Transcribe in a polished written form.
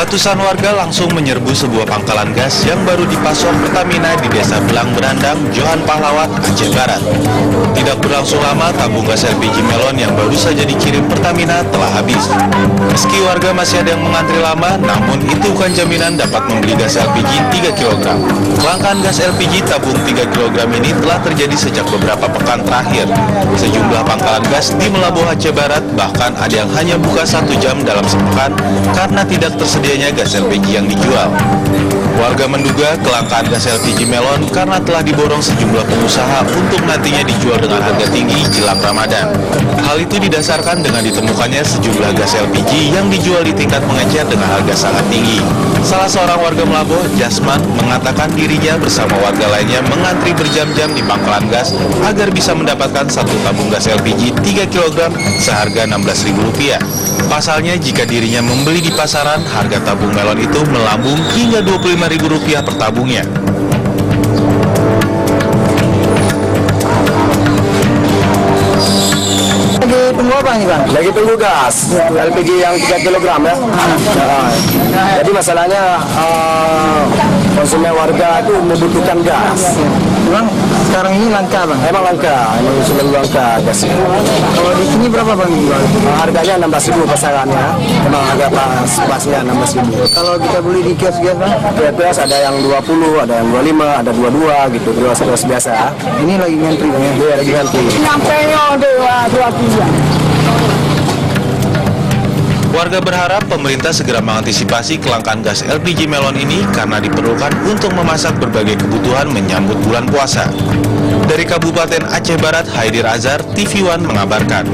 Ratusan warga langsung menyerbu sebuah pangkalan gas yang baru dipasok Pertamina di Desa Belang Berandang, Johan Pahlawan, Aceh Barat. Tidak berlangsung lama, tabung gas LPG Melon yang baru saja dikirim Pertamina telah habis. Meski warga masih ada yang mengantri lama, namun itu bukan jaminan dapat membeli gas LPG 3 kg. Kelangkaan gas LPG tabung 3 kg ini telah terjadi sejak beberapa pekan terakhir. Sejumlah pangkalan gas di Melabuh Aceh Barat bahkan ada yang hanya buka 1 jam dalam sepekan karena tidak tersedianya gas LPG yang dijual. Warga menduga kelangkaan gas LPG Melon karena telah diborong sejumlah pengusaha untuk nantinya dijual dengan harga tinggi jelang Ramadan. Hal itu didasarkan dengan ditemukannya sejumlah gas LPG yang dijual di tingkat pengecer dengan harga sangat tinggi. Salah seorang warga Melabuh, Jasman, mengatakan dirinya bersama warga lainnya mengantri berjam-jam di pangkalan gas agar bisa mendapatkan satu tabung gas LPG 3 kg seharga Rp16.000. Pasalnya, jika dirinya membeli di pasaran, harga tabung melon itu melambung hingga Rp25.000 per tabungnya. Lagi tunggu apa nih Bang? Lagi tunggu gas, LPG yang 3 kg ya. Jadi masalahnya konsumen warga itu membutuhkan gas. Bang, sekarang ini langka Bang? Emang langka, ini selalu langka gas. Kalau di sini berapa Bang dijual? Harganya 16.000 pasarannya, emang harga pasnya 16.000. Kalau kita beli di kios Bang? Gas ada yang 20, ada yang 25, ada 22 gitu, kios biasa. Ini lagi ngantri Bang ya? Dia lagi ganti. Warga berharap pemerintah segera mengantisipasi kelangkaan gas LPG Melon ini karena diperlukan untuk memasak berbagai kebutuhan menyambut bulan puasa. Dari Kabupaten Aceh Barat, Haidir Azhar, TV One mengabarkan.